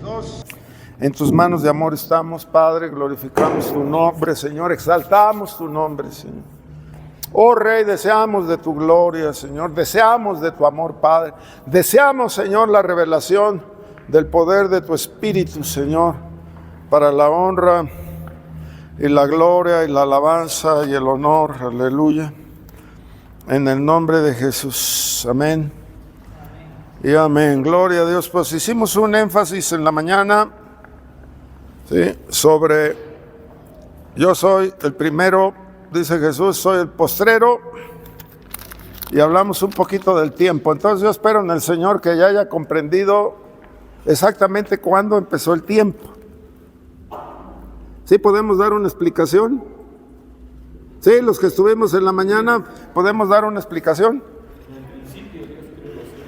2. En tus manos de amor estamos, Padre, glorificamos tu nombre, Señor, exaltamos tu nombre, Señor. Oh Rey, deseamos de tu gloria, Señor, deseamos de tu amor, Padre. Deseamos, Señor, la revelación del poder de tu Espíritu, Señor, para la honra y la gloria y la alabanza y el honor, aleluya. En el nombre de Jesús, amén. Y amén, gloria a Dios. Pues hicimos un énfasis en la mañana, ¿sí?, sobre yo soy el primero, dice Jesús, soy el postrero, y hablamos un poquito del tiempo. Entonces yo espero en el Señor que ya haya comprendido exactamente cuándo empezó el tiempo. ¿Sí podemos dar una explicación? Sí, los que estuvimos en la mañana, ¿podemos dar una explicación?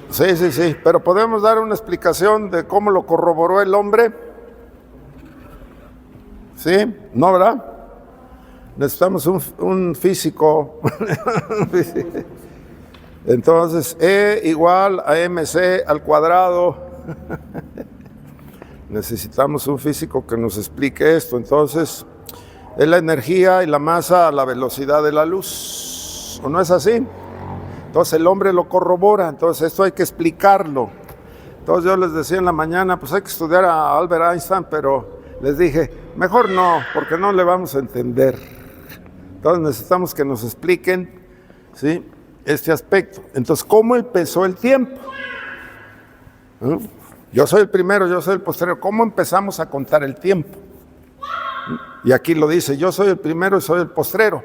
Sí, pero ¿podemos dar una explicación de cómo lo corroboró el hombre? ¿Sí? ¿No, verdad? Necesitamos un físico. Entonces, E igual a MC al cuadrado. Necesitamos un físico que nos explique esto. Entonces, es la energía y la masa a la velocidad de la luz. ¿O no es así? Entonces el hombre lo corrobora. Entonces esto hay que explicarlo. Entonces yo les decía en la mañana, pues hay que estudiar a Albert Einstein, pero les dije, mejor no, porque no le vamos a entender. Entonces necesitamos que nos expliquen, ¿sí?, este aspecto. Entonces, ¿cómo empezó el tiempo? ¿No? Yo soy el primero, yo soy el posterior. ¿Cómo empezamos a contar el tiempo? Y aquí lo dice, yo soy el primero y soy el postrero.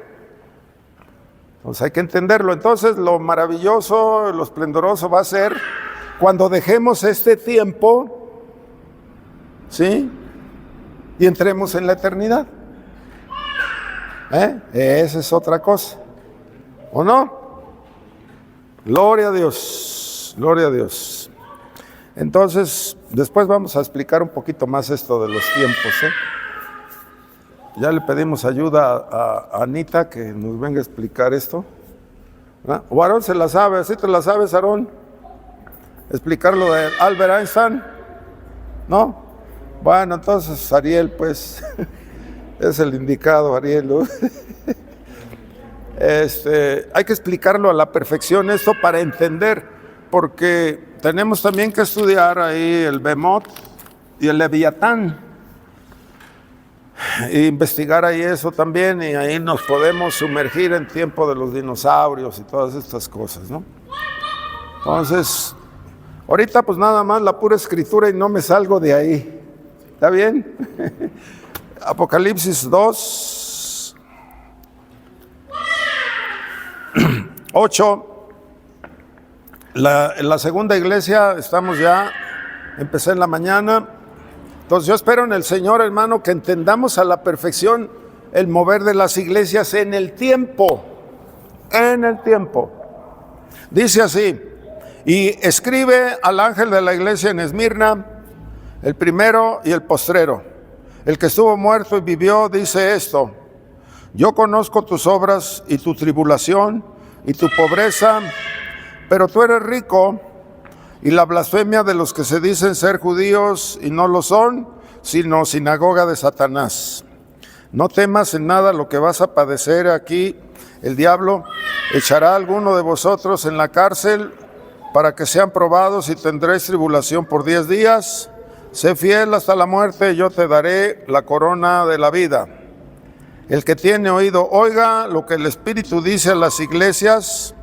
Entonces hay que entenderlo. Entonces lo maravilloso, lo esplendoroso va a ser cuando dejemos este tiempo, ¿sí?, y entremos en la eternidad. Esa es otra cosa, ¿o no? Gloria a Dios, gloria a Dios. Entonces, después vamos a explicar un poquito más esto de los tiempos, Ya le pedimos ayuda a Anita que nos venga a explicar esto. O Aarón se la sabe, ¿así te la sabes, Aarón? Explicar lo de Albert Einstein, ¿no? Bueno, entonces Ariel, pues, es el indicado, Ariel, ¿no? Hay que explicarlo a la perfección esto para entender, porque tenemos también que estudiar ahí el Behemoth y el Leviatán. E investigar ahí eso también, y ahí nos podemos sumergir en tiempo de los dinosaurios y todas estas cosas, ¿no? Entonces, ahorita pues nada más la pura escritura y no me salgo de ahí. ¿Está bien? Apocalipsis 2, 8. En la segunda iglesia estamos ya, empecé en la mañana. Entonces yo espero en el Señor, hermano, que entendamos a la perfección el mover de las iglesias en el tiempo. En el tiempo. Dice así, y escribe al ángel de la iglesia en Esmirna, el primero y el postrero, el que estuvo muerto y vivió, dice esto: yo conozco tus obras y tu tribulación y tu pobreza, pero tú eres rico, y la blasfemia de los que se dicen ser judíos y no lo son, sino sinagoga de Satanás. No temas en nada lo que vas a padecer aquí. El diablo echará a alguno de vosotros en la cárcel para que sean probados, y tendréis tribulación por 10 días. Sé fiel hasta la muerte, y yo te daré la corona de la vida. El que tiene oído, oiga lo que el Espíritu dice a las iglesias.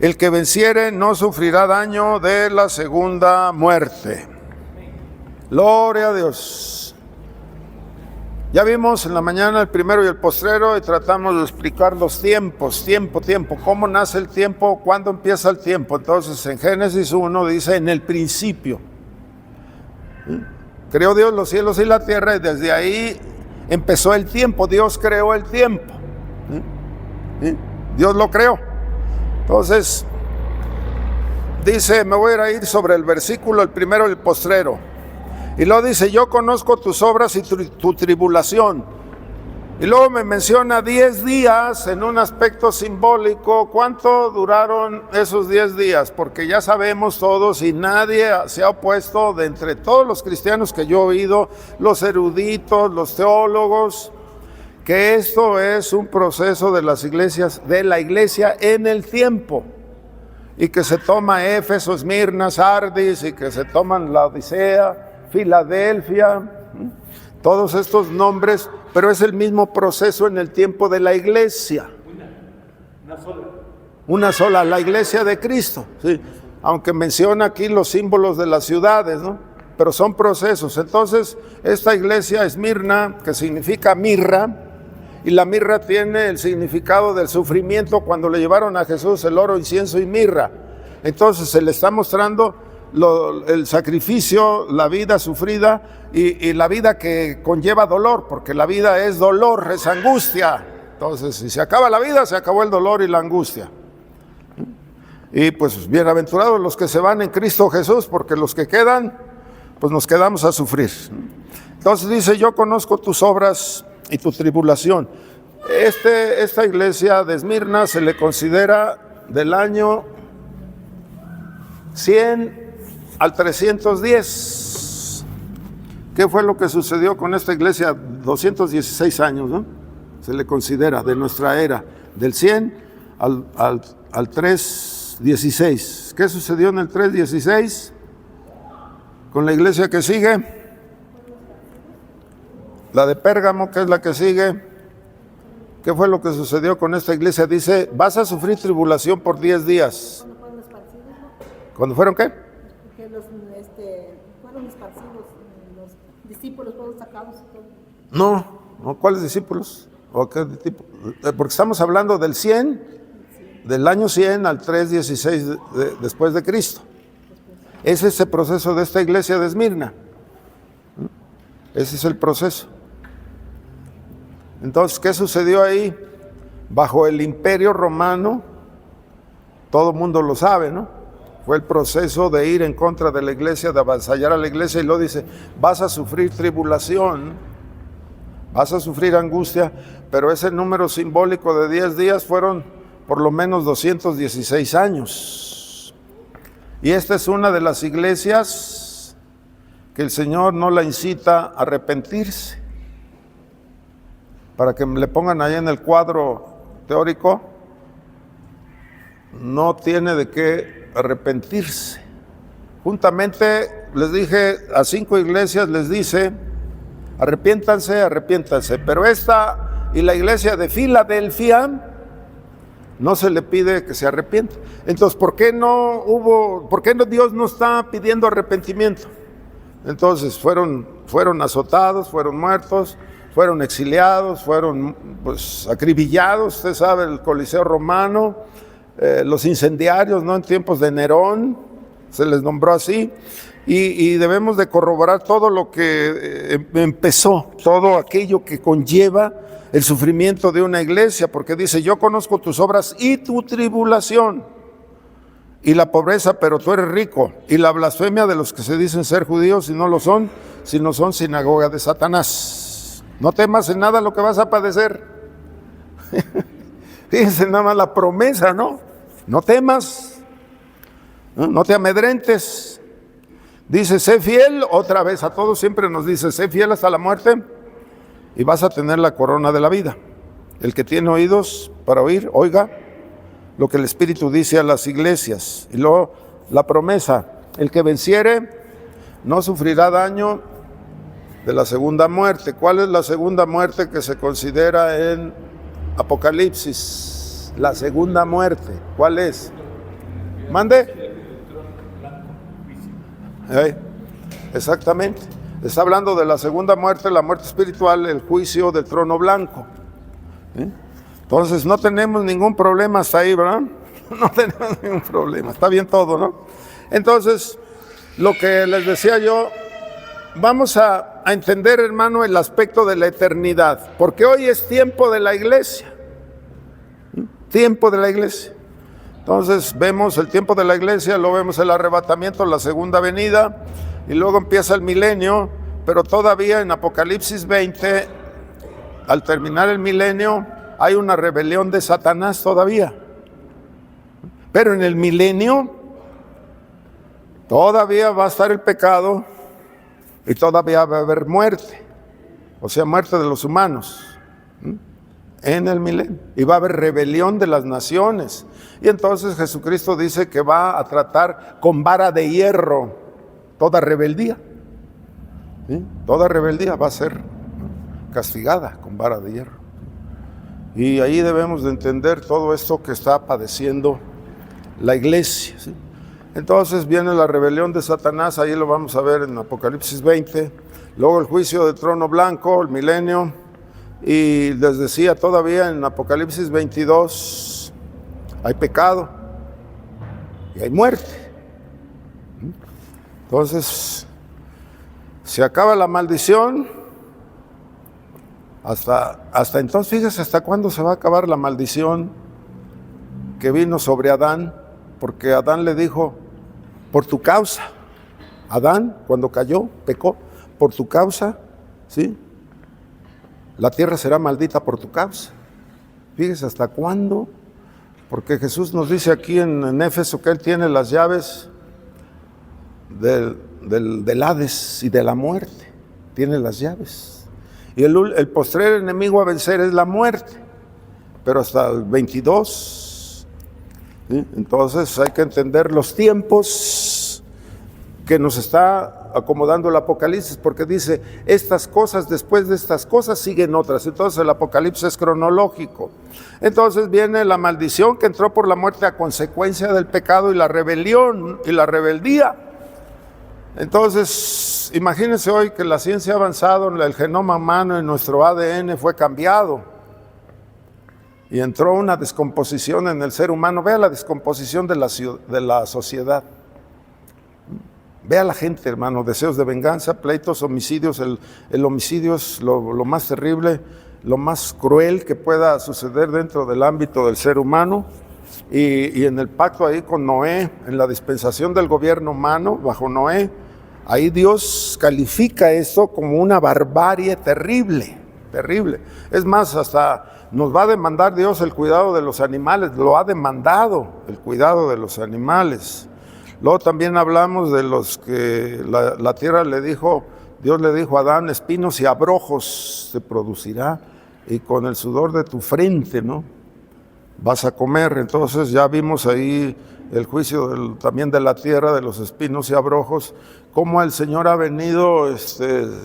El que venciere no sufrirá daño de la segunda muerte. Gloria a Dios. Ya vimos en la mañana el primero y el postrero, y tratamos de explicar los tiempos, tiempo, cómo nace el tiempo, cuándo empieza el tiempo. Entonces en Génesis 1 dice, en el principio. Creó Dios los cielos y la tierra, y desde ahí empezó el tiempo. Dios creó el tiempo. Dios lo creó. Entonces, dice, me voy a ir sobre el versículo, el primero y el postrero. Y luego dice, yo conozco tus obras y tu tribulación. Y luego me menciona 10 días en un aspecto simbólico. ¿Cuánto duraron esos 10 días? Porque ya sabemos todos y nadie se ha opuesto de entre todos los cristianos que yo he oído, los eruditos, los teólogos, que esto es un proceso de las iglesias, de la iglesia en el tiempo. Y que se toma Éfeso, Esmirna, Sardis, y que se toman la Odisea, Filadelfia, todos estos nombres, pero es el mismo proceso en el tiempo de la iglesia. Una sola, la iglesia de Cristo, sí. Aunque menciona aquí los símbolos de las ciudades, ¿no? Pero son procesos. Entonces, esta iglesia Esmirna, que significa mirra, y la mirra tiene el significado del sufrimiento cuando le llevaron a Jesús el oro, incienso y mirra. Entonces se le está mostrando el sacrificio, la vida sufrida y la vida que conlleva dolor, porque la vida es dolor, es angustia. Entonces, si se acaba la vida, se acabó el dolor y la angustia. Y pues bienaventurados los que se van en Cristo Jesús, porque los que quedan, pues nos quedamos a sufrir. Entonces dice, yo conozco tus obras y tu tribulación. Esta iglesia de Esmirna se le considera del año 100 al 310. ¿Qué fue lo que sucedió con esta iglesia? 216 años, ¿no? Se le considera de nuestra era, del 100 al 316. ¿Qué sucedió en el 316? Con la iglesia que sigue, la de Pérgamo, que es la que sigue. ¿Qué fue lo que sucedió con esta iglesia? Dice, vas a sufrir tribulación por 10 días. ¿Cuándo fueron esparcidos? ¿Cuándo fueron qué? Porque fueron esparcidos, los discípulos fueron sacados y todo. No, ¿cuáles discípulos? ¿O qué tipo? Porque estamos hablando del 100, del año 100 al 316 después de Cristo. Ese es el proceso de esta iglesia de Esmirna. Ese es el proceso. Entonces, ¿qué sucedió ahí? Bajo el imperio romano, todo el mundo lo sabe, ¿no? Fue el proceso de ir en contra de la iglesia, de avasallar a la iglesia, y luego dice, vas a sufrir tribulación, vas a sufrir angustia, pero ese número simbólico de 10 días fueron por lo menos 216 años. Y esta es una de las iglesias que el Señor no la incita a arrepentirse. Para que le pongan ahí en el cuadro teórico, no tiene de qué arrepentirse. Juntamente les dije a 5 iglesias, les dice, arrepiéntanse, arrepiéntanse. Pero esta y la iglesia de Filadelfia no se le pide que se arrepienta. Entonces, ¿por qué Dios no está pidiendo arrepentimiento? Entonces, fueron azotados, fueron muertos, fueron exiliados, fueron acribillados. Usted sabe, el Coliseo romano, los incendiarios, ¿no? En tiempos de Nerón, se les nombró así. Y debemos de corroborar todo lo que empezó, todo aquello que conlleva el sufrimiento de una iglesia, porque dice, yo conozco tus obras y tu tribulación y la pobreza, pero tú eres rico, y la blasfemia de los que se dicen ser judíos y no lo son, sino son sinagoga de Satanás. No temas en nada lo que vas a padecer. Fíjense nada más la promesa, ¿no? No temas, no te amedrentes. Dice, sé fiel, otra vez a todos siempre nos dice, sé fiel hasta la muerte y vas a tener la corona de la vida. El que tiene oídos para oír, oiga lo que el Espíritu dice a las iglesias. Y luego la promesa, el que venciere no sufrirá daño de la segunda muerte. ¿Cuál es la segunda muerte que se considera en Apocalipsis? La segunda muerte, ¿cuál es? ¿Mande? Exactamente. Está hablando de la segunda muerte, la muerte espiritual, el juicio del trono blanco. Entonces no tenemos ningún problema hasta ahí, ¿verdad? No tenemos ningún problema, está bien todo, ¿no? Entonces, lo que les decía yo, vamos a entender, hermano, el aspecto de la eternidad, porque hoy es tiempo de la iglesia. Tiempo de la iglesia. Entonces vemos el tiempo de la iglesia, luego vemos el arrebatamiento, la segunda venida, y luego empieza el milenio, pero todavía en Apocalipsis 20 al terminar el milenio hay una rebelión de Satanás todavía. Pero en el milenio todavía va a estar el pecado y todavía va a haber muerte, o sea, muerte de los humanos en el milenio, y va a haber rebelión de las naciones. Y entonces Jesucristo dice que va a tratar con vara de hierro toda rebeldía, ¿sí? Toda rebeldía va a ser castigada con vara de hierro. Y ahí debemos de entender todo esto que está padeciendo la iglesia, ¿sí? Entonces viene la rebelión de Satanás, ahí lo vamos a ver en Apocalipsis 20, luego el juicio del trono blanco, el milenio, y les decía todavía en Apocalipsis 22, hay pecado y hay muerte. Entonces, se acaba la maldición, hasta entonces, fíjese hasta cuándo se va a acabar la maldición que vino sobre Adán, porque Adán le dijo, por tu causa, Adán cuando cayó, pecó, por tu causa, ¿sí? La tierra será maldita por tu causa. Fíjese hasta cuándo, porque Jesús nos dice aquí en Éfeso que Él tiene las llaves del Hades y de la muerte, tiene las llaves. Y el postrer enemigo a vencer es la muerte, pero hasta el 22, ¿sí? Entonces hay que entender los tiempos que nos está acomodando el Apocalipsis, porque dice, estas cosas, después de estas cosas siguen otras. Entonces el Apocalipsis es cronológico. Entonces viene la maldición que entró por la muerte a consecuencia del pecado y la rebelión y la rebeldía. Entonces, imagínense hoy que la ciencia ha avanzado, el genoma humano y nuestro ADN fue cambiado y entró una descomposición en el ser humano. Vea la descomposición de la sociedad. Ve a la gente, hermano, deseos de venganza, pleitos, homicidios. El homicidio es lo más terrible, lo más cruel que pueda suceder dentro del ámbito del ser humano. Y en el pacto ahí con Noé, en la dispensación del gobierno humano, bajo Noé, ahí Dios califica esto como una barbarie terrible, terrible. Es más, hasta nos va a demandar Dios el cuidado de los animales, lo ha demandado el cuidado de los animales. Luego también hablamos de los que la tierra le dijo, Dios le dijo a Adán, espinos y abrojos se producirá, y con el sudor de tu frente, ¿no?, vas a comer. Entonces ya vimos ahí el juicio también de la tierra, de los espinos y abrojos, cómo el Señor ha venido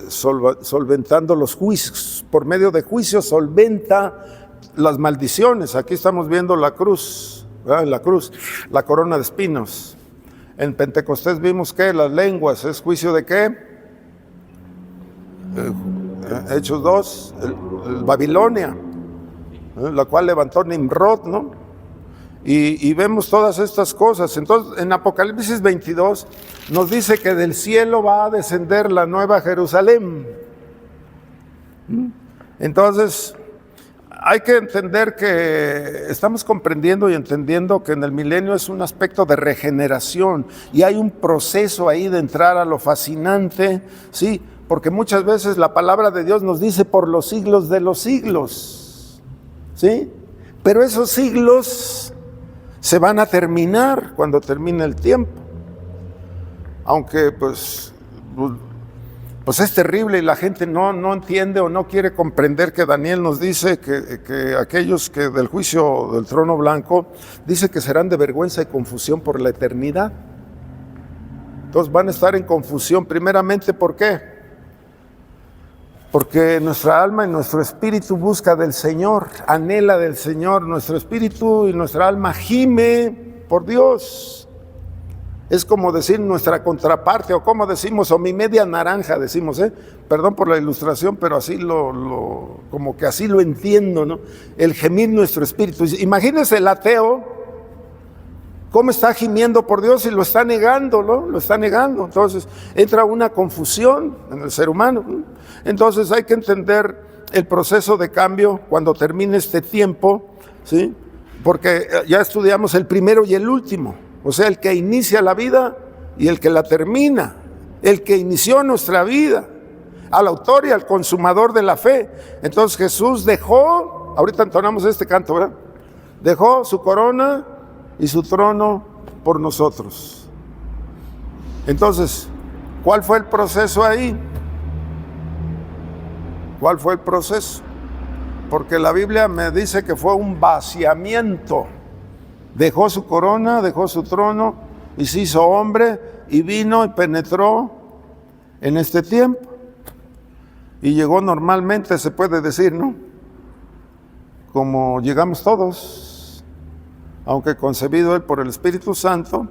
solventando los juicios, por medio de juicios solventa las maldiciones. Aquí estamos viendo la cruz, ¿verdad? La cruz, la corona de espinos. En Pentecostés vimos que las lenguas, ¿es juicio de qué? Hechos 2, el Babilonia, la cual levantó Nimrod, ¿no? Y vemos todas estas cosas. Entonces, en Apocalipsis 22 nos dice que del cielo va a descender la nueva Jerusalén. Entonces, hay que entender que estamos comprendiendo y entendiendo que en el milenio es un aspecto de regeneración y hay un proceso ahí de entrar a lo fascinante, ¿sí? Porque muchas veces la palabra de Dios nos dice por los siglos de los siglos, ¿sí? Pero esos siglos se van a terminar cuando termine el tiempo. Aunque pues es terrible y la gente no entiende o no quiere comprender que Daniel nos dice que aquellos que del juicio del trono blanco, dice que serán de vergüenza y confusión por la eternidad. Entonces van a estar en confusión primeramente, ¿por qué? Porque nuestra alma y nuestro espíritu busca del Señor, anhela del Señor, nuestro espíritu y nuestra alma gime por Dios. Es como decir nuestra contraparte, o como decimos, o mi media naranja, decimos, perdón por la ilustración, pero así como que así lo entiendo, ¿no? El gemir nuestro espíritu. Imagínense el ateo, cómo está gimiendo por Dios y lo está negando, ¿no? Lo está negando. Entonces entra una confusión en el ser humano, ¿no? Entonces hay que entender el proceso de cambio cuando termine este tiempo, ¿sí? Porque ya estudiamos el primero y el último. O sea, el que inicia la vida y el que la termina, el que inició nuestra vida. al autor y al consumador de la fe. Entonces Jesús dejó, ahorita entonamos este canto, ¿verdad? Dejó su corona y su trono por nosotros. Entonces, ¿cuál fue el proceso ahí? ¿Cuál fue el proceso? Porque la Biblia me dice que fue un vaciamiento. Dejó su corona, dejó su trono y se hizo hombre y vino y penetró en este tiempo. Y llegó normalmente, se puede decir, ¿no? Como llegamos todos, aunque concebido Él por el Espíritu Santo,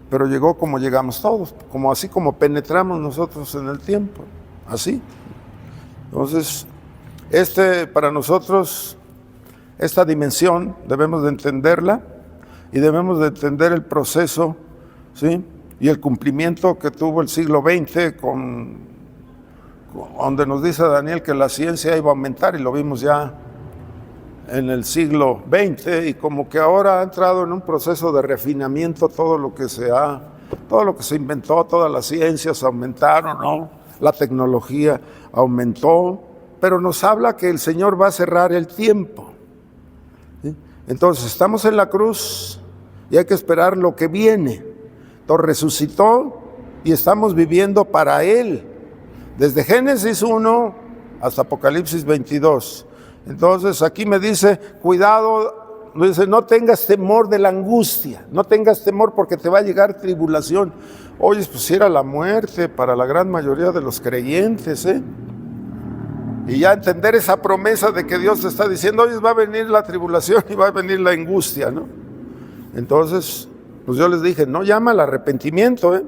pero llegó como llegamos todos, como así como penetramos nosotros en el tiempo, así. Entonces, para nosotros, esta dimensión debemos de entenderla y debemos de entender el proceso, ¿sí? Y el cumplimiento que tuvo el siglo XX donde nos dice Daniel que la ciencia iba a aumentar, y lo vimos ya en el siglo XX, y como que ahora ha entrado en un proceso de refinamiento todo lo que se inventó, todas las ciencias aumentaron, ¿no? La tecnología aumentó, pero nos habla que el Señor va a cerrar el tiempo, ¿sí? Entonces estamos en la cruz y hay que esperar lo que viene. Entonces resucitó y estamos viviendo para Él, desde Génesis 1 hasta Apocalipsis 22. Entonces aquí me dice, cuidado, me dice, no tengas temor de la angustia, no tengas temor porque te va a llegar tribulación. Oye, pues era la muerte para la gran mayoría de los creyentes, ¿eh? Y ya entender esa promesa de que Dios te está diciendo, oye, va a venir la tribulación y va a venir la angustia, ¿no? Entonces, pues yo les dije, no llama al arrepentimiento, ¿eh?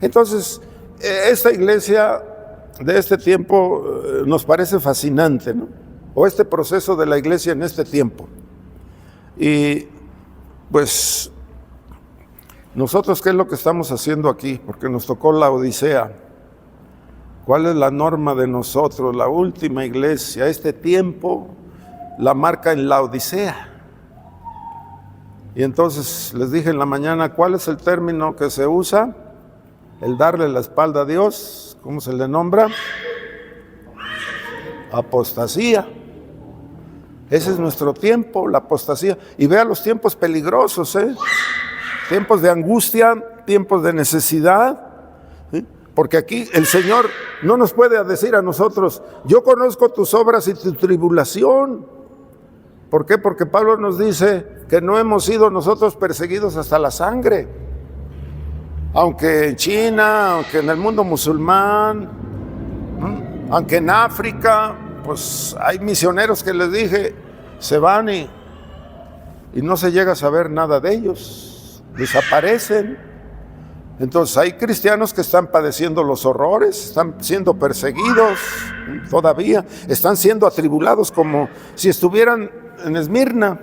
Entonces, esta iglesia de este tiempo nos parece fascinante, ¿no? O este proceso de la iglesia en este tiempo. Y pues nosotros, ¿qué es lo que estamos haciendo aquí? Porque nos tocó la Odisea. ¿Cuál es la norma de nosotros? La última iglesia, este tiempo la marca en la Odisea. Y entonces les dije en la mañana, ¿cuál es el término que se usa? El darle la espalda a Dios, ¿cómo se le nombra? Apostasía. Ese es nuestro tiempo, la apostasía. Y vea los tiempos peligrosos, ¿eh? Tiempos de angustia, tiempos de necesidad, ¿sí? Porque aquí el Señor no nos puede decir a nosotros, yo conozco tus obras y tu tribulación. ¿Por qué? Porque Pablo nos dice que no hemos sido nosotros perseguidos hasta la sangre. Aunque en China, aunque en el mundo musulmán, aunque en África, pues hay misioneros que les dije, se van y no se llega a saber nada de ellos, desaparecen. Entonces hay cristianos que están padeciendo los horrores, están siendo perseguidos todavía, están siendo atribulados como si estuvieran en Esmirna,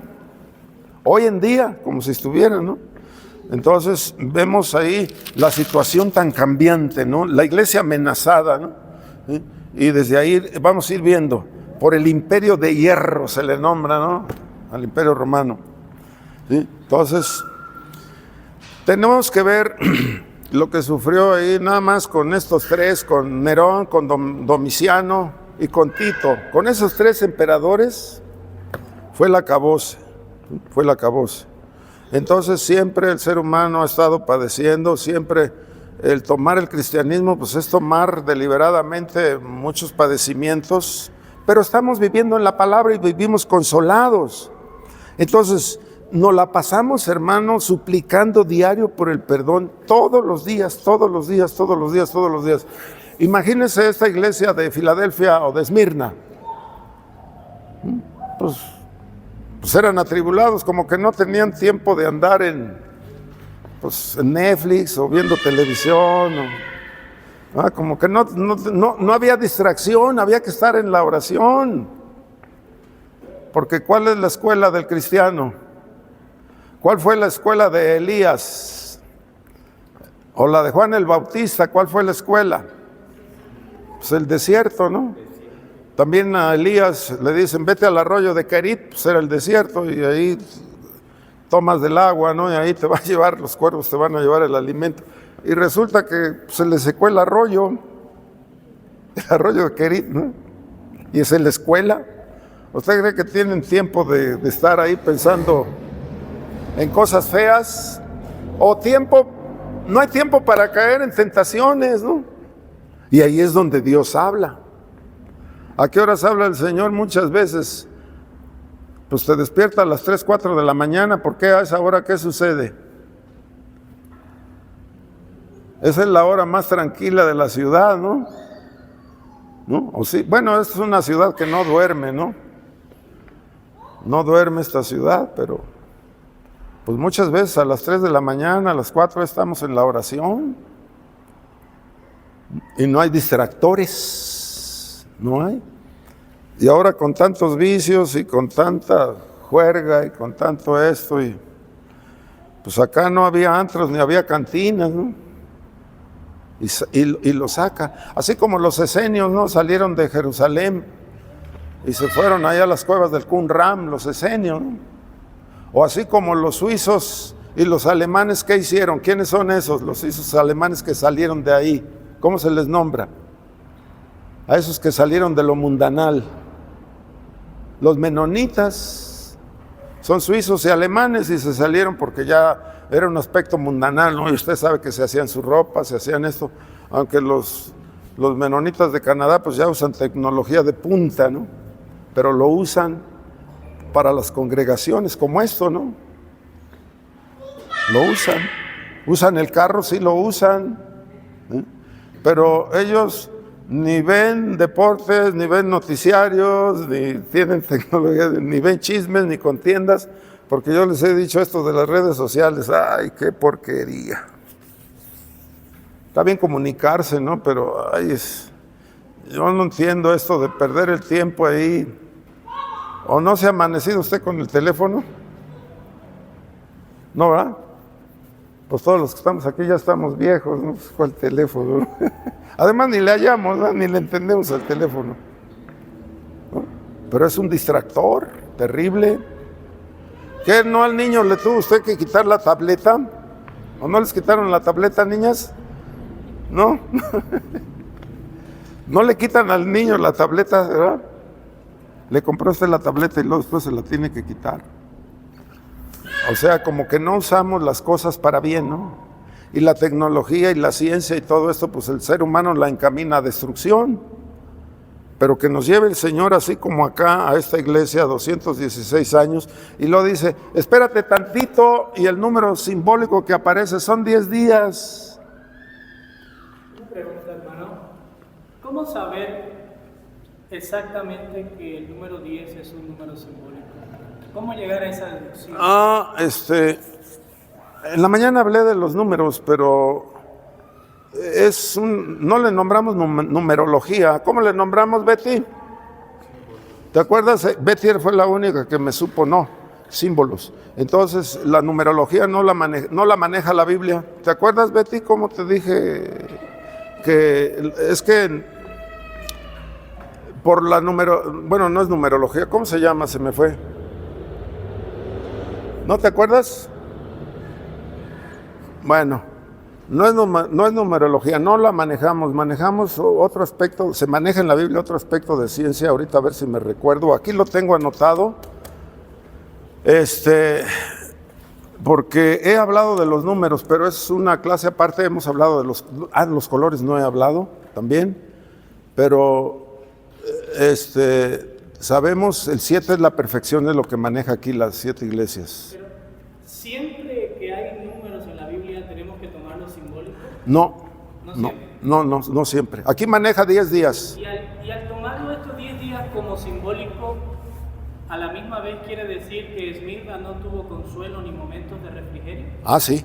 hoy en día, como si estuvieran, ¿no? Entonces vemos ahí la situación tan cambiante, ¿no? La iglesia amenazada, ¿no? ¿Sí? Y desde ahí vamos a ir viendo, por el imperio de hierro se le nombra, ¿no? Al imperio romano, ¿sí? Entonces, tenemos que ver lo que sufrió ahí nada más con estos tres, con Nerón, con Domiciano y con Tito. Con esos tres emperadores fue el acabose, fue el acabose. Entonces siempre el ser humano ha estado padeciendo, siempre el tomar el cristianismo pues es tomar deliberadamente muchos padecimientos, pero estamos viviendo en la palabra y vivimos consolados. Entonces nos la pasamos, hermanos, suplicando diario por el perdón todos los días, todos los días, todos los días, todos los días. Imagínense esta iglesia de Filadelfia o de Esmirna. Pues eran atribulados, como que no tenían tiempo de andar en Netflix o viendo televisión. Como que no había distracción, había que estar en la oración. Porque ¿cuál es la escuela del cristiano? ¿Cuál fue la escuela de Elías? O la de Juan el Bautista, ¿cuál fue la escuela? Pues el desierto, ¿no? También a Elías le dicen, vete al arroyo de Kerit, pues era el desierto, y ahí tomas del agua, ¿no? Y ahí te va a llevar, los cuervos te van a llevar el alimento. Y resulta que se le secó el arroyo. el arroyo de Querit, ¿no? Y es en la escuela. ¿Usted cree que tienen tiempo de estar ahí pensando en cosas feas? O tiempo, no hay tiempo para caer en tentaciones, ¿no? Y ahí es donde Dios habla. ¿A qué horas habla el Señor? Muchas veces, pues te despierta a las 3, 4 de la mañana. ¿Por qué a esa hora qué sucede? Esa es la hora más tranquila de la ciudad, ¿no? ¿No? O sí, bueno, esta es una ciudad que no duerme, ¿no? No duerme esta ciudad, pero pues muchas veces a las 3 de la mañana, a las 4 estamos en la oración y no hay distractores, no hay. Y ahora con tantos vicios y con tanta juerga y con tanto esto, y pues acá no había antros ni había cantinas, ¿no? Y lo saca, así como los esenios, ¿no? Salieron de Jerusalén y se fueron allá a las cuevas del Qumran, los esenios, ¿no? O así como los suizos y los alemanes, ¿qué hicieron? ¿Quiénes son esos? Los suizos alemanes que salieron de ahí, ¿cómo se les nombra? A esos que salieron de lo mundanal. Los menonitas son suizos y alemanes y se salieron porque ya era un aspecto mundanal, ¿no? Y usted sabe que se hacían su ropa, se hacían esto, aunque los menonitas de Canadá pues ya usan tecnología de punta, ¿no? Pero lo usan para las congregaciones como esto, ¿no? Lo usan el carro, sí lo usan, ¿eh? Pero ellos ni ven deportes, ni ven noticiarios, ni tienen tecnología, ni ven chismes, ni contiendas, porque yo les he dicho esto de las redes sociales, ¡ay, qué porquería! Está bien comunicarse, ¿no? Pero, ay, yo no entiendo esto de perder el tiempo ahí. ¿O no se ha amanecido usted con el teléfono? ¿No, verdad? Pues todos los que estamos aquí ya estamos viejos, ¿no? Pues, ¿cuál teléfono? Además ni le hallamos, ¿no? Ni le entendemos al teléfono, ¿no? Pero es un distractor terrible. ¿Qué no al niño le tuvo usted que quitar la tableta? ¿O no les quitaron la tableta, niñas? ¿No? ¿No le quitan al niño la tableta, verdad? Le compró usted la tableta y luego después se la tiene que quitar. O sea, como que no usamos las cosas para bien, ¿no? Y la tecnología y la ciencia y todo esto, pues el ser humano la encamina a destrucción. Pero que nos lleve el Señor así como acá a esta iglesia, 216 años, y lo dice, espérate tantito, y el número simbólico que aparece son 10 días. Una pregunta, hermano. ¿Cómo saber exactamente que el número 10 es un número simbólico? ¿Cómo llegar a esa deducción? En la mañana hablé de los números, pero no le nombramos numerología. ¿Cómo le nombramos, Betty? ¿Te acuerdas? Betty fue la única que me supo, no, símbolos. Entonces, la numerología no la maneja la Biblia. ¿Te acuerdas, Betty, cómo te dije? Que es que por la bueno, no es numerología, ¿cómo se llama? Se me fue. ¿No te acuerdas? Bueno, no es numerología, no la manejamos otro aspecto, se maneja en la Biblia otro aspecto de ciencia, ahorita a ver si me recuerdo, aquí lo tengo anotado, porque he hablado de los números, pero es una clase aparte, hemos hablado de los colores no he hablado también, pero sabemos, el 7 es la perfección, es lo que maneja aquí las 7 iglesias. Pero siempre que hay números en la Biblia, ¿tenemos que tomarlos simbólicos? No siempre. Aquí maneja 10 días. Y al tomarlo estos 10 días como simbólico, a la misma vez quiere decir que Esmirna no tuvo consuelo ni momentos de refrigerio. Ah, sí,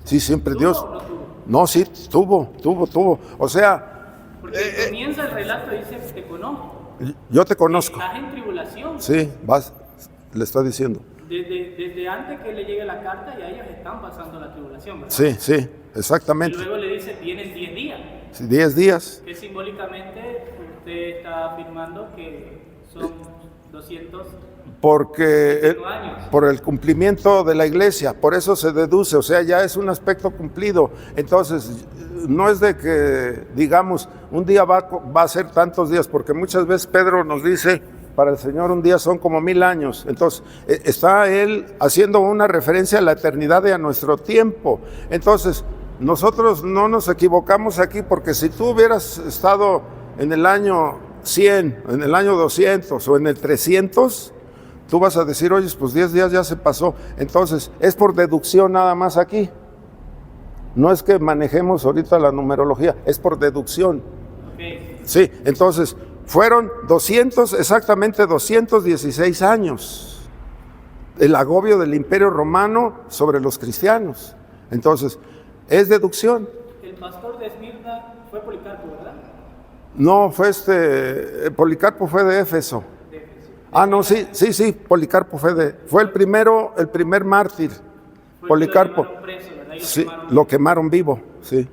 siempre ¿Tuvo Dios. o no tuvo? No, sí, tuvo. O sea, porque comienza el relato y dice, te conozco. Yo te conozco. Estás en tribulación. Sí, le está diciendo. Desde antes que le llegue la carta, ya ellos están pasando la tribulación, ¿verdad? Sí, exactamente. Y luego le dice, tienes 10 días. Sí, 10 días. Que simbólicamente usted está afirmando que son 200 porque años. Por el cumplimiento de la iglesia, por eso se deduce, o sea, ya es un aspecto cumplido. Entonces, no es de que digamos un día va a ser tantos días, porque muchas veces Pedro nos dice, para el Señor un día son como 1000 años. Entonces está él haciendo una referencia a la eternidad y a nuestro tiempo. Entonces nosotros no nos equivocamos aquí, porque si tú hubieras estado en el año 100, en el año 200 o en el 300, tú vas a decir, oye, pues 10 días ya se pasó. Entonces, es por deducción nada más aquí. No es que manejemos ahorita la numerología, es por deducción. Okay. Sí, entonces, fueron exactamente 216 años el agobio del Imperio Romano sobre los cristianos. Entonces, es deducción. El pastor de Esmirna fue Policarpo, ¿verdad? No, fue Policarpo fue de Éfeso. Ah, no, sí, Policarpo fue el primer mártir, Policarpo. Sí, lo quemaron vivo, sí.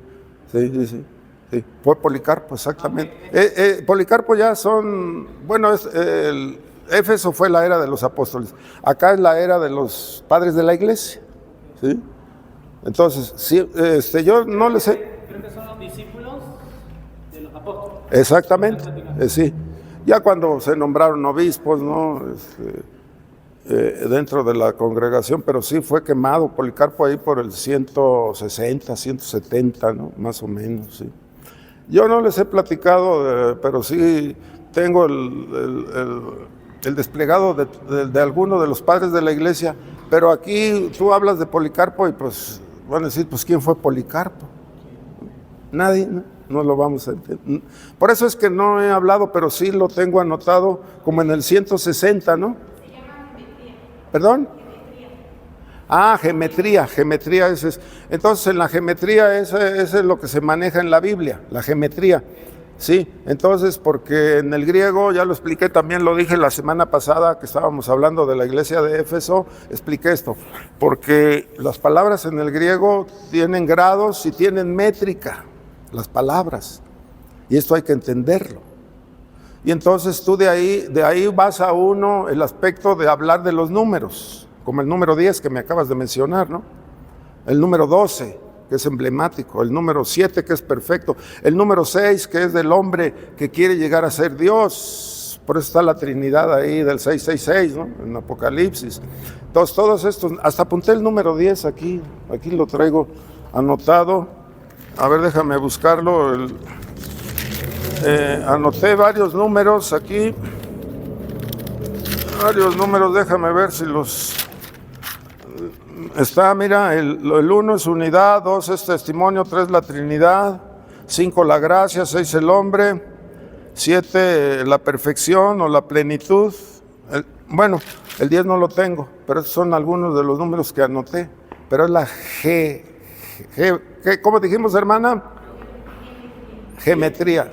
Fue Policarpo, exactamente. Policarpo ya Éfeso fue la era de los apóstoles. Acá es la era de los padres de la iglesia, ¿sí? Entonces, sí, yo no le sé. Creo que son los discípulos de los apóstoles. Exactamente, sí. Ya cuando se nombraron obispos, ¿no? Dentro de la congregación, pero sí fue quemado Policarpo ahí por el 160, 170, ¿no? Más o menos, sí. Yo no les he platicado, pero sí tengo el desplegado de algunos de los padres de la iglesia, pero aquí tú hablas de Policarpo y pues van a decir, pues ¿quién fue Policarpo? Nadie, no lo vamos a entender. Por eso es que no he hablado, pero sí lo tengo anotado como en el 160, ¿no? Se llama geometría. ¿Perdón? Geometría ese es. Entonces en la geometría ese es lo que se maneja en la Biblia, la geometría. Sí, entonces porque en el griego, ya lo expliqué, también lo dije la semana pasada que estábamos hablando de la iglesia de Éfeso, expliqué esto, porque las palabras en el griego tienen grados y tienen métrica, las palabras, y esto hay que entenderlo. Y entonces tú de ahí vas a el aspecto de hablar de los números, como el número 10 que me acabas de mencionar, ¿no? El número 12, que es emblemático, el número 7, que es perfecto, el número 6, que es del hombre que quiere llegar a ser Dios. Por eso está la Trinidad ahí del 666, ¿no? En Apocalipsis. Entonces, todos estos, hasta apunté el número 10 aquí lo traigo anotado. A ver, déjame buscarlo. Anoté varios números aquí. Déjame ver si los... Está, mira, el 1 es unidad, 2 es testimonio, 3 la Trinidad, 5 la gracia, 6 el hombre, 7 la perfección o la plenitud. El 10 no lo tengo, pero esos son algunos de los números que anoté. Pero es la ¿cómo dijimos, hermana? Geometría.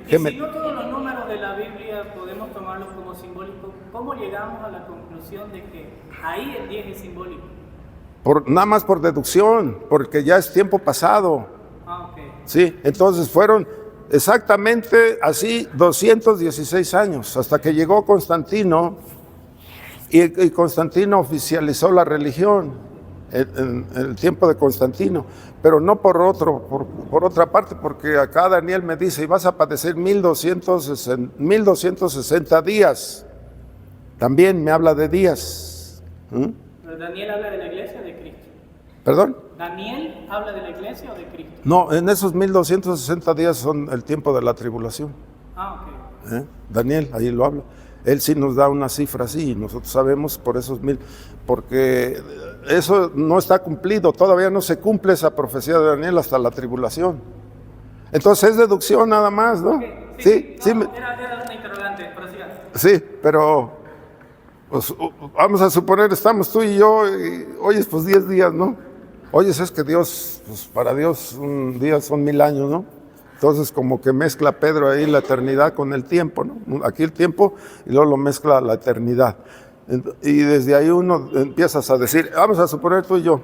Y si no todos los números de la Biblia podemos tomarlos como simbólicos, ¿cómo llegamos a la conclusión de que ahí el 10 es simbólico? Nada más por deducción, porque ya es tiempo pasado. Ah, ok. Sí, entonces fueron exactamente así 216 años, hasta que llegó Constantino, y Constantino oficializó la religión en el tiempo de Constantino, pero no por otra parte, porque acá Daniel me dice, y vas a padecer 1260 días. También me habla de días. ¿Pero Daniel habla de la iglesia o de Cristo? ¿Perdón? ¿Daniel habla de la iglesia o de Cristo? No, en esos 1260 días son el tiempo de la tribulación. Ah, ok. Daniel, ahí lo habla. Él sí nos da una cifra así, y nosotros sabemos por esos 1000, porque eso no está cumplido, todavía no se cumple esa profecía de Daniel hasta la tribulación. Entonces es deducción nada más, ¿no? Okay, Sí. Era una interrogante, pero siga. Sí, pero pues, vamos a suponer, estamos tú y yo, y oyes, pues 10 días, ¿no? Oyes, es que Dios, pues para Dios un día son 1000 años, ¿no? Entonces como que mezcla Pedro ahí la eternidad con el tiempo, ¿no? Aquí el tiempo y luego lo mezcla la eternidad. Y desde ahí uno empiezas a decir, vamos a suponer tú y yo,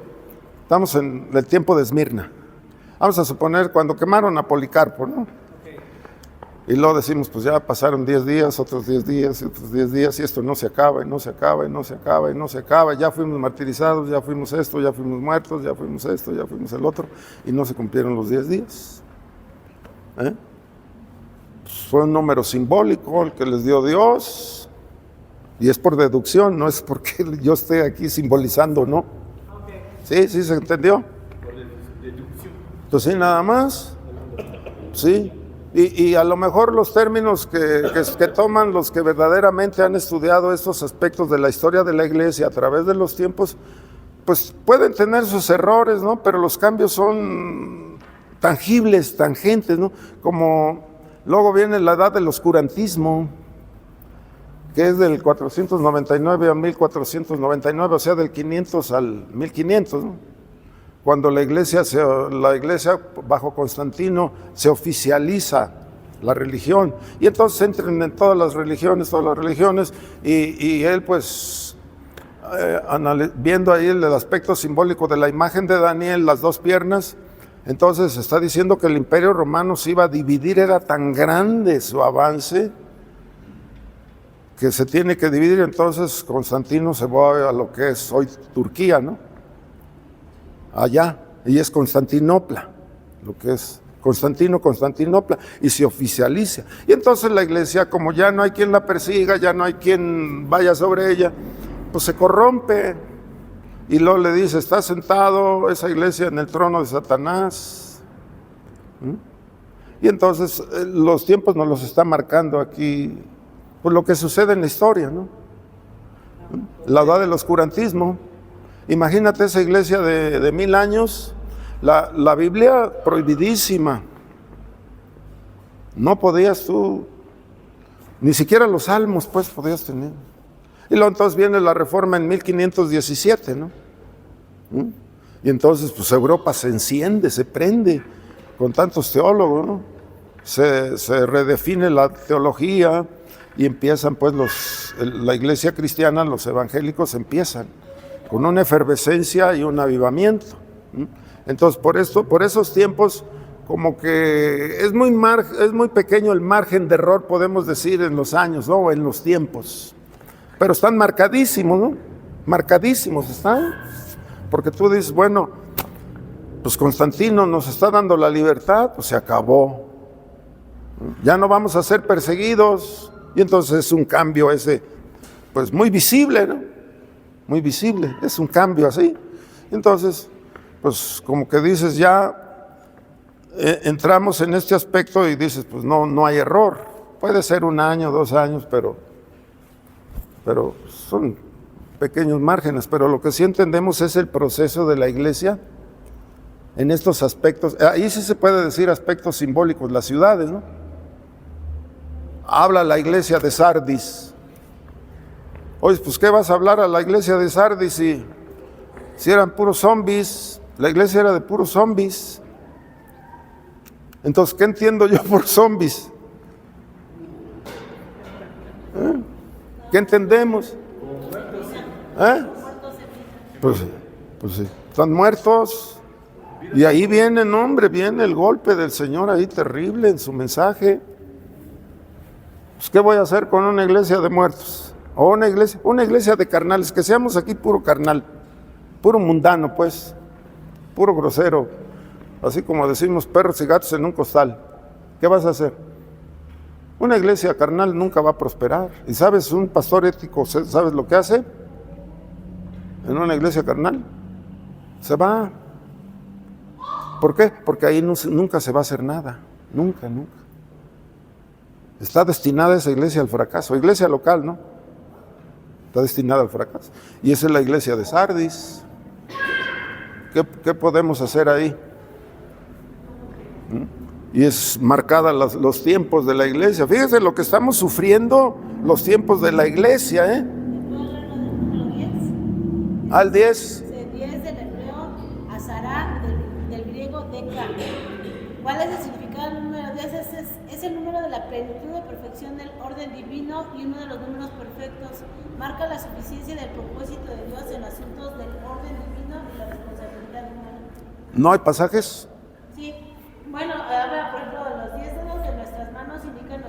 estamos en el tiempo de Esmirna. Vamos a suponer cuando quemaron a Policarpo, ¿no? Y luego decimos, pues ya pasaron 10 días, otros 10 días, y otros 10 días, y esto no se acaba, y no se acaba, y no se acaba, y no se acaba. Ya fuimos martirizados, ya fuimos esto, ya fuimos muertos, ya fuimos esto, ya fuimos el otro, y no se cumplieron los 10 días. Pues fue un número simbólico el que les dio Dios, y es por deducción, no es porque yo esté aquí simbolizando, ¿no? Sí, sí, ¿se entendió? Pues sí, nada más. Sí. Y a lo mejor los términos que toman los que verdaderamente han estudiado estos aspectos de la historia de la iglesia a través de los tiempos, pues pueden tener sus errores, ¿no? Pero los cambios son tangibles, tangentes, ¿no? Como luego viene la edad del oscurantismo, que es del 499 a 1499, o sea, del 500 al 1500, ¿no? Cuando la iglesia bajo Constantino se oficializa la religión, y entonces entran en todas las religiones, y él pues, viendo ahí el aspecto simbólico de la imagen de Daniel, las dos piernas, entonces está diciendo que el imperio romano se iba a dividir, era tan grande su avance, que se tiene que dividir. Entonces Constantino se va a lo que es hoy Turquía, ¿no? Allá, y es Constantinopla, lo que es Constantinopla, y se oficializa. Y entonces la iglesia, como ya no hay quien la persiga, ya no hay quien vaya sobre ella, pues se corrompe. Y luego le dice, está sentado esa iglesia en el trono de Satanás. Y entonces los tiempos nos los está marcando aquí, pues lo que sucede en la historia, ¿no? La edad del oscurantismo. Imagínate esa iglesia de 1000 años, la Biblia prohibidísima. No podías tú, ni siquiera los salmos pues podías tener. Y luego entonces viene la reforma en 1517, ¿no? Y entonces pues Europa se enciende, se prende con tantos teólogos, ¿no? Se redefine la teología y empiezan pues la iglesia cristiana, los evangélicos empiezan con una efervescencia y un avivamiento. Entonces, por esos tiempos, como que es muy pequeño el margen de error, podemos decir, en los años, ¿no? O en los tiempos. Pero están marcadísimos, ¿no? Marcadísimos están. Porque tú dices, bueno, pues Constantino nos está dando la libertad, pues se acabó. Ya no vamos a ser perseguidos. Y entonces es un cambio ese, pues muy visible, ¿no? Muy visible, es un cambio así. Entonces, pues como que dices, ya entramos en este aspecto y dices, pues no hay error. Puede ser 1 año, 2 años, pero son pequeños márgenes. Pero lo que sí entendemos es el proceso de la iglesia en estos aspectos. Ahí sí se puede decir aspectos simbólicos, las ciudades, ¿no? Habla la iglesia de Sardis. Oye, pues ¿qué vas a hablar a la iglesia de Sardis si eran puros zombies? La iglesia era de puros zombies. Entonces, ¿qué entiendo yo por zombies? ¿Qué entendemos? Pues sí, están muertos. Y ahí viene el golpe del Señor ahí terrible en su mensaje. Pues, ¿qué voy a hacer con una iglesia de muertos? O una iglesia de carnales, que seamos aquí puro carnal, puro mundano, pues, puro grosero, así como decimos perros y gatos en un costal. ¿Qué vas a hacer? Una iglesia carnal nunca va a prosperar. Y sabes, un pastor ético, ¿sabes lo que hace? En una iglesia carnal, se va. ¿Por qué? Porque ahí nunca se va a hacer nada, nunca. Está destinada esa iglesia al fracaso, iglesia local, ¿no? Está destinada al fracaso. Y esa es la iglesia de Sardis. ¿Qué podemos hacer ahí? Y es marcada los tiempos de la iglesia. Fíjense lo que estamos sufriendo, los tiempos de la iglesia, ¿eh? Al 10. 10 del hebreo, Azará, del griego Deka. ¿Cuál es el significado del número 10? Es el número de la plenitud de perfección del orden divino y uno de los números perfectos. Marca la suficiencia del propósito de Dios en asuntos del orden divino y la responsabilidad humana. ¿No hay pasajes? Sí. Bueno, habla, por ejemplo, los 10 dedos de nuestras manos indican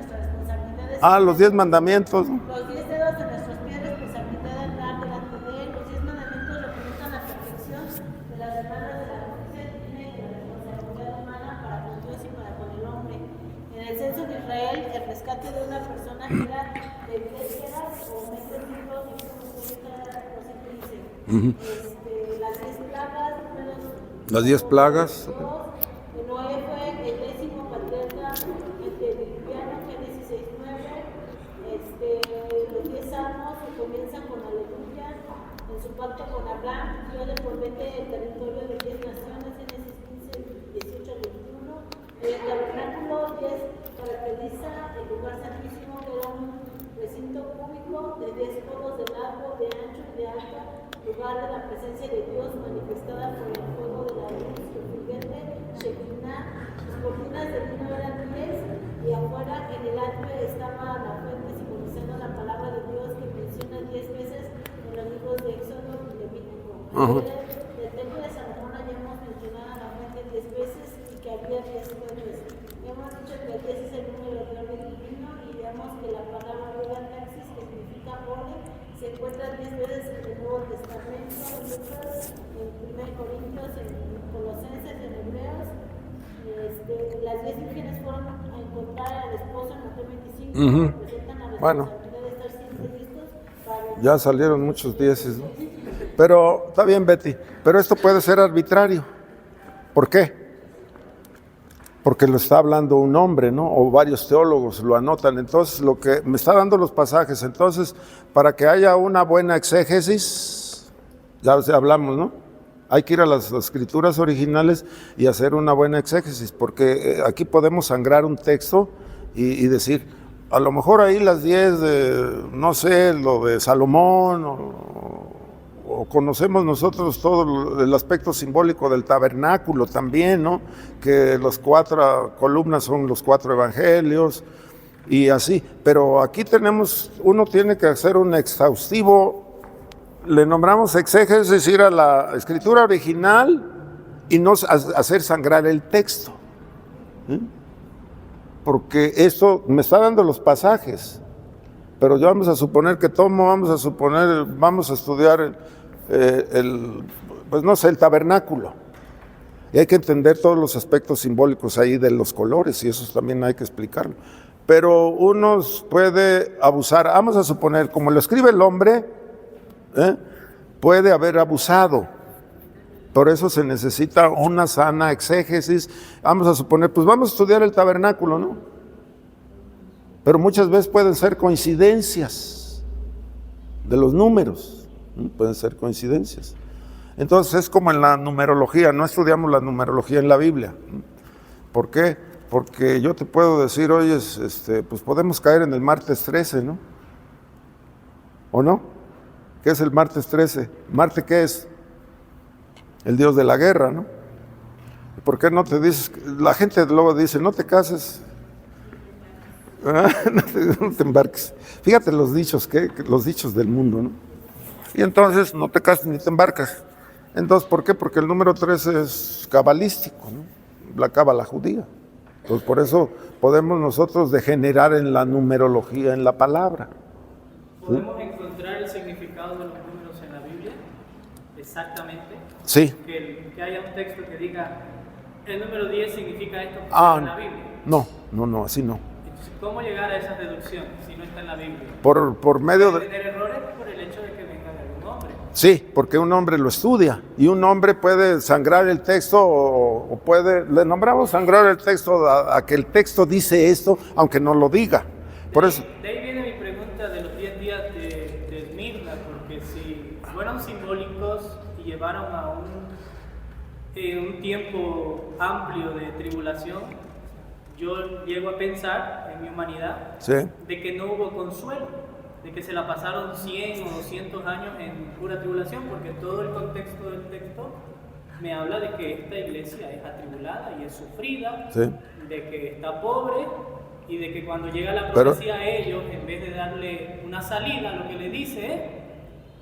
los 10 mandamientos, ¿no? Los 10 dedos de nuestros pies, responsabilidad de andar delante de Él. Los 10 mandamientos representan la perfección de las demandas de la justicia divina y de la responsabilidad humana para con Dios y para con el hombre. En el censo de Israel, el rescate de una persona que era de Bélgara o Mesecito, y como se dice, las 10 plagas, Las 10 plagas. Noé fue el 10º patriarca antediluviano, Génesis 6:9. Los 10 salmos que comienzan con aleluya. En su pacto con Abraham, Dios le promete el territorio de 10 naciones, Génesis 15:18-21. El tabernáculo 10 caracteriza el lugar santísimo, que era un recinto cúbico de 10 codos de largo, de ancho y de alto, lugar de la presencia de Dios manifestada por el fuego de la luz refulgente, Shekinah. Las cortinas de lino eran 10 y afuera en el atrio estaba la fuente simbolizando la palabra de Dios, que menciona 10 veces en los libros de Éxodo y Levítico. Del templo de Salomón hayamos mencionado a la fuente 10 veces y que había 10 fuentes. Hemos dicho que 10 es el número de orden divino y vemos que la palabra griega taxis, que significa orden, se encuentra 10 veces en el Nuevo Testamento, en Lucas, en 1 Corintios, en Colosenses, en Hebreos. Las 10 vírgenes fueron a encontrar al esposo en Mateo 25, representan la responsabilidad de estar siempre listos para... Ya salieron muchos 10, ¿no? Pero está bien, Betty, pero esto puede ser arbitrario. ¿Por qué? Porque lo está hablando un hombre, ¿no? O varios teólogos lo anotan. Entonces, lo que me está dando los pasajes, entonces, para que haya una buena exégesis, ya hablamos, ¿no? Hay que ir a las escrituras originales y hacer una buena exégesis, porque aquí podemos sangrar un texto y decir, a lo mejor ahí las 10 de, no sé, lo de Salomón, o conocemos nosotros todo el aspecto simbólico del tabernáculo también, ¿no? Que las 4 columnas son los 4 evangelios y así. Pero aquí uno tiene que hacer un exhaustivo, le nombramos exégesis, ir a la escritura original y no hacer sangrar el texto. Porque esto me está dando los pasajes, pero ya vamos a suponer que vamos a estudiar pues no sé, el tabernáculo. Y hay que entender todos los aspectos simbólicos ahí de los colores, y eso también hay que explicarlo. Pero uno puede abusar, vamos a suponer, como lo escribe el hombre, puede haber abusado. Por eso se necesita una sana exégesis. Vamos a suponer, pues vamos a estudiar el tabernáculo, ¿no? Pero muchas veces pueden ser coincidencias de los números, ¿no? Pueden ser coincidencias. Entonces es como en la numerología, no estudiamos la numerología en la Biblia. ¿Por qué? Porque yo te puedo decir, oye, pues podemos caer en el martes 13, ¿no? ¿O no? ¿Qué es el martes 13? ¿Marte qué es? El dios de la guerra, ¿no? ¿Por qué no te dices? La gente luego dice, no te cases, no te embarques. Fíjate los dichos del mundo, ¿no? Y entonces no te cases ni te embarcas. Entonces, ¿por qué? Porque el número 13 es cabalístico, ¿no? La cábala judía. Entonces, por eso podemos nosotros degenerar en la numerología, en la palabra. ¿Podemos encontrar el significado de los números en la Biblia? Exactamente. Sí. Que haya un texto que diga, el número 10 significa esto en la Biblia. No, así no. Entonces, ¿cómo llegar a esa deducción si no está en la Biblia? Por medio de... tener errores por el hecho de que venga de algún hombre. Sí, porque un hombre lo estudia y un hombre puede sangrar el texto o le nombramos sangrar el texto a que el texto dice esto, aunque no lo diga. Por eso... De ahí viene mi pregunta de los 10 días de Esmirna, porque si fueron simbólicos y llevaron a un tiempo amplio de tribulación, yo llego a pensar en mi humanidad de que no hubo consuelo, de que se la pasaron 100 o 200 años en pura tribulación, porque todo el contexto del texto me habla de que esta iglesia es atribulada y es sufrida, de que está pobre y de que cuando llega la profecía a ellos, en vez de darle una salida, lo que le dice es...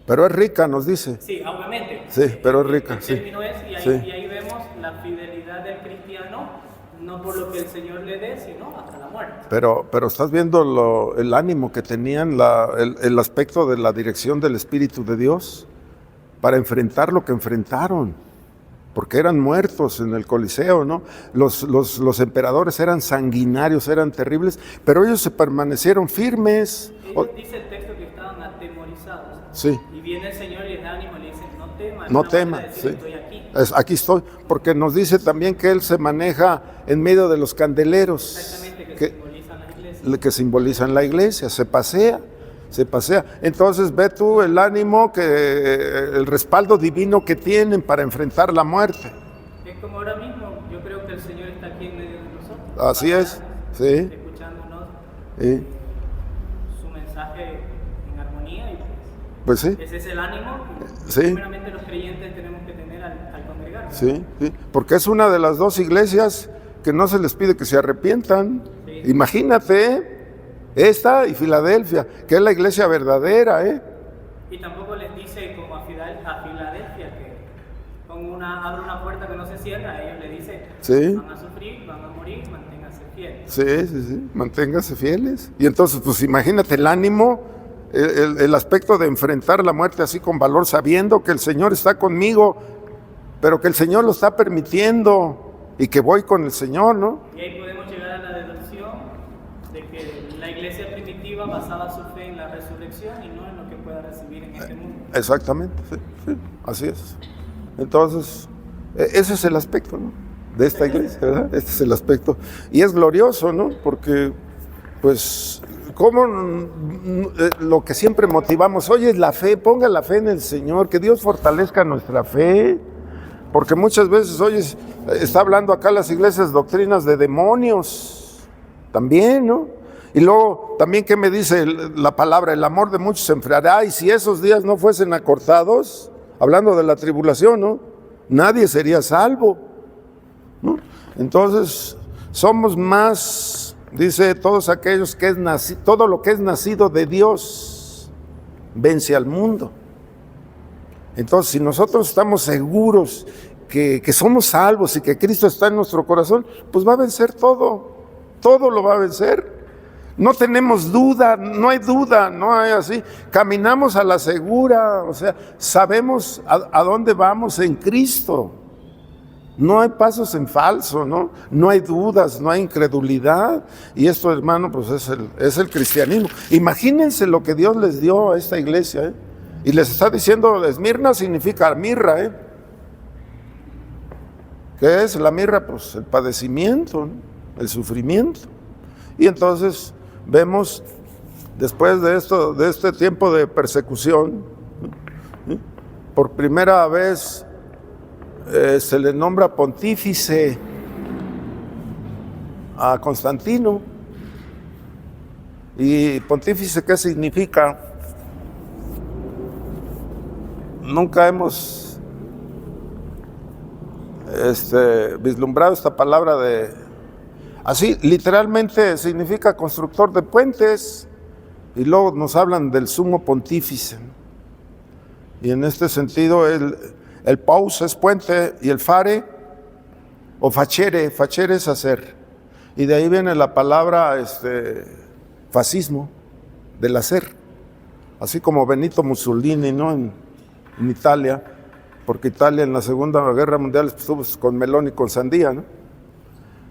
Pero es rica, nos dice. Sí, obviamente. Sí, pero es rica. El término es, y ahí vemos la fidelidad del cristiano, no por lo que el Señor le dé, sino hasta la muerte. Pero estás viendo el ánimo que tenían, el aspecto de la dirección del Espíritu de Dios para enfrentar lo que enfrentaron, porque eran muertos en el Coliseo, ¿no? Los emperadores eran sanguinarios, eran terribles, pero ellos se permanecieron firmes. Dice el texto que estaban atemorizados. Sí. Y viene el Señor y les da ánimo y le dice, no teman. No teman, sí. Estoy aquí. Aquí estoy, porque nos dice también que Él se maneja en medio de los candeleros. Exactamente, que simbolizan la iglesia. Que simbolizan la iglesia, se pasea. Entonces ve tú el ánimo, el respaldo divino que tienen para enfrentar la muerte. Es como ahora mismo, yo creo que el Señor está aquí en medio de nosotros. Así es, sí. Escuchándonos Sí. su mensaje en armonía y Pues sí. ese es el ánimo que Sí. primeramente los creyentes tenemos que tener al congregarnos. Sí, porque es una de las dos iglesias que no se les pide que se arrepientan. Sí. Imagínate, esta y Filadelfia, que es la iglesia verdadera, Y tampoco les dice como a Filadelfia que abre una puerta que no se cierra, a ellos le dice, Sí. van a sufrir, van a morir, manténganse fieles. Sí, manténganse fieles. Y entonces, pues imagínate el ánimo, el aspecto de enfrentar la muerte así con valor, sabiendo que el Señor está conmigo, pero que el Señor lo está permitiendo y que voy con el Señor, ¿no? Y ahí podemos llegar a la deducción de que la iglesia primitiva basaba su fe en la resurrección y no en lo que pueda recibir en este mundo. Exactamente, sí, así es. Entonces, ese es el aspecto, ¿no?, de esta iglesia, ¿verdad? Este es el aspecto. Y es glorioso, ¿no? Porque, pues, como lo que siempre motivamos, oye, es la fe, ponga la fe en el Señor, que Dios fortalezca nuestra fe. Porque muchas veces, oye, está hablando acá las iglesias doctrinas de demonios, también, ¿no? Y luego, también, ¿qué me dice la palabra? El amor de muchos se enfriará, y si esos días no fuesen acortados, hablando de la tribulación, ¿no?, nadie sería salvo, ¿no? Entonces, somos más, dice, todos aquellos que todo lo que es nacido de Dios vence al mundo. Entonces, si nosotros estamos seguros que somos salvos y que Cristo está en nuestro corazón, pues va a vencer todo lo va a vencer. No tenemos duda, no hay así. Caminamos a la segura, o sea, sabemos a dónde vamos en Cristo. No hay pasos en falso, ¿no? No hay dudas, no hay incredulidad. Y esto, hermano, pues es el cristianismo. Imagínense lo que Dios les dio a esta iglesia, ¿eh? Y les está diciendo, Esmirna significa mirra, ¿eh? ¿Qué es la mirra? Pues el padecimiento, ¿no?, el sufrimiento. Y entonces vemos, después de este tiempo de persecución, ¿sí?, por primera vez se le nombra pontífice a Constantino. ¿Y pontífice qué significa? Nunca hemos vislumbrado esta palabra así, literalmente significa constructor de puentes, y luego nos hablan del sumo pontífice. Y en este sentido, el pous es puente, y el fare, o facere es hacer. Y de ahí viene la palabra fascismo, del hacer. Así como Benito Mussolini, ¿no?, en Italia, porque Italia en la Segunda Guerra Mundial estuvo con melón y con sandía, ¿no?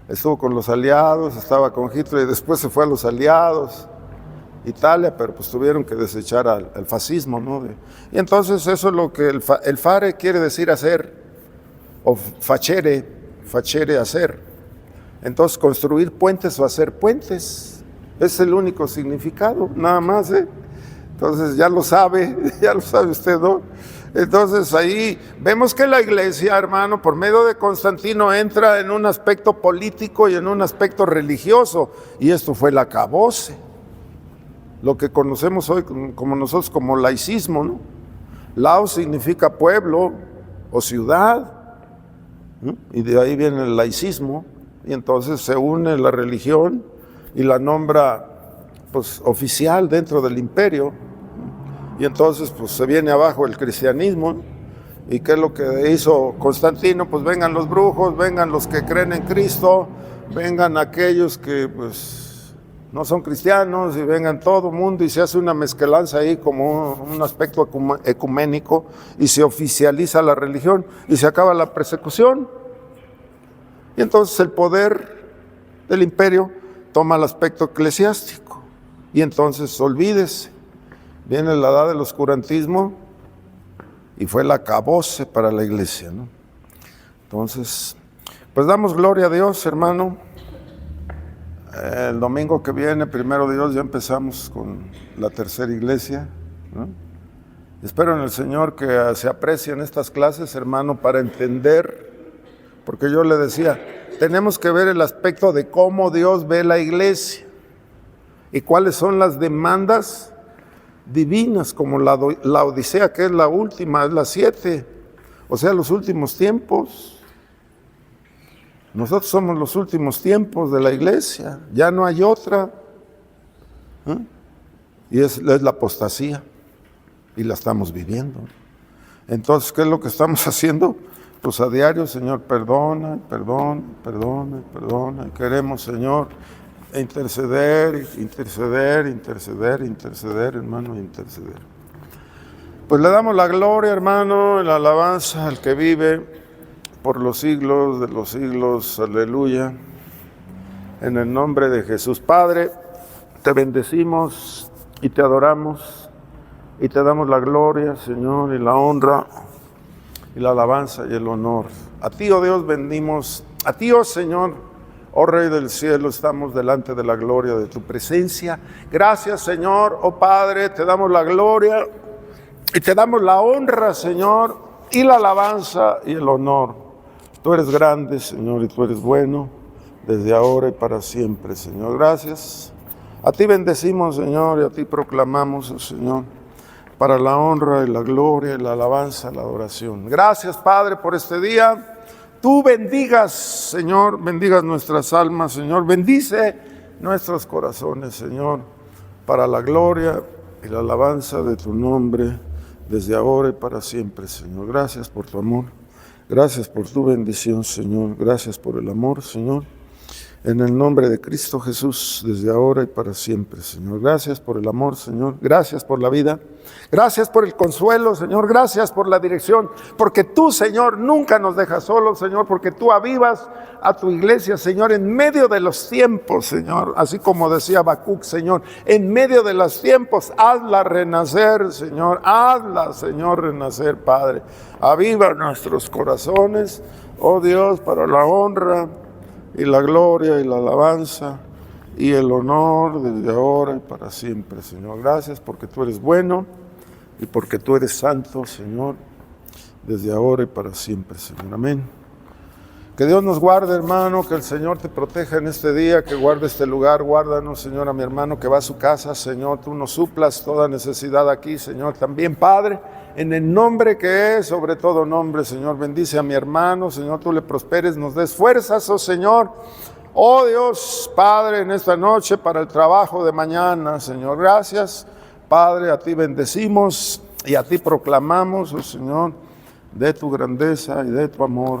Estuvo con los aliados, estaba con Hitler, y después se fue a los aliados, Italia, pero pues tuvieron que desechar al fascismo, ¿no? Y entonces eso es lo que el fare quiere decir hacer, o facere hacer. Entonces, construir puentes o hacer puentes es el único significado, nada más, ¿eh? Entonces ya lo sabe usted, ¿no? Entonces ahí vemos que la iglesia, hermano, por medio de Constantino entra en un aspecto político y en un aspecto religioso, y esto fue el acabose, lo que conocemos hoy como nosotros como laicismo, ¿no? Laos significa pueblo o ciudad, ¿no?, y de ahí viene el laicismo, y entonces se une la religión y la nombra, pues, oficial dentro del imperio. Y entonces, pues, se viene abajo el cristianismo. ¿Y qué es lo que hizo Constantino? Pues vengan los brujos, vengan los que creen en Cristo, vengan aquellos que pues no son cristianos y vengan todo mundo y se hace una mezcolanza ahí como un aspecto ecuménico y se oficializa la religión y se acaba la persecución. Y entonces el poder del imperio toma el aspecto eclesiástico y entonces olvídese, viene la edad del oscurantismo y fue el acabose para la iglesia, ¿no? Entonces, pues damos gloria a Dios, hermano. El domingo que viene, primero Dios, ya empezamos con la tercera iglesia, ¿no? Espero en el Señor que se aprecien estas clases, hermano, para entender, porque yo le decía, tenemos que ver el aspecto de cómo Dios ve la iglesia y cuáles son las demandas divinas, como la Odisea, que es la última, es la 7, o sea, los últimos tiempos. Nosotros somos los últimos tiempos de la iglesia, ya no hay otra, ¿eh? Y es la apostasía, y la estamos viviendo. Entonces, ¿qué es lo que estamos haciendo? Pues a diario, Señor, perdona, perdona, perdona, perdona. Y queremos, Señor, interceder, interceder, interceder, interceder, hermano, interceder. Pues le damos la gloria, hermano, la alabanza al que vive por los siglos de los siglos, aleluya, en el nombre de Jesús. Padre, te bendecimos y te adoramos y te damos la gloria, Señor, y la honra y la alabanza y el honor. A ti, oh Dios, bendimos, a ti, oh Señor, oh Rey del cielo, estamos delante de la gloria de tu presencia. Gracias, Señor, oh Padre, te damos la gloria y te damos la honra, Señor, y la alabanza y el honor. Tú eres grande, Señor, y tú eres bueno, desde ahora y para siempre, Señor. Gracias. A ti bendecimos, Señor, y a ti proclamamos, Señor, para la honra y la gloria y la alabanza, la adoración. Gracias, Padre, por este día. Tú bendigas, Señor, bendigas nuestras almas, Señor. Bendice nuestros corazones, Señor, para la gloria y la alabanza de tu nombre, desde ahora y para siempre, Señor. Gracias por tu amor. Gracias por tu bendición, Señor. Gracias por el amor, Señor. En el nombre de Cristo Jesús, desde ahora y para siempre, Señor. Gracias por el amor, Señor. Gracias por la vida. Gracias por el consuelo, Señor. Gracias por la dirección. Porque tú, Señor, nunca nos dejas solos, Señor. Porque tú avivas a tu iglesia, Señor, en medio de los tiempos, Señor. Así como decía Habacuc, Señor, en medio de los tiempos, hazla renacer, Señor. Hazla, Señor, renacer, Padre. Aviva nuestros corazones, oh Dios, para la honra y la gloria y la alabanza y el honor desde ahora y para siempre, Señor. Gracias porque tú eres bueno y porque tú eres santo, Señor, desde ahora y para siempre, Señor. Amén. Que Dios nos guarde, hermano, que el Señor te proteja en este día, que guarde este lugar. Guárdanos, Señor, a mi hermano que va a su casa, Señor. Tú nos suplas toda necesidad aquí, Señor. También, Padre, en el nombre que es sobre todo nombre, Señor, bendice a mi hermano, Señor, tú le prosperes, nos des fuerzas, oh Señor. Oh Dios, Padre, en esta noche para el trabajo de mañana, Señor, gracias. Padre, a ti bendecimos y a ti proclamamos, oh Señor, de tu grandeza y de tu amor,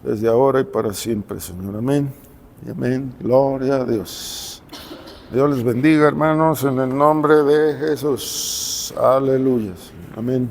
desde ahora y para siempre, Señor. Amén y amén. Gloria a Dios. Dios les bendiga, hermanos, en el nombre de Jesús. Aleluya, Señor. Amén.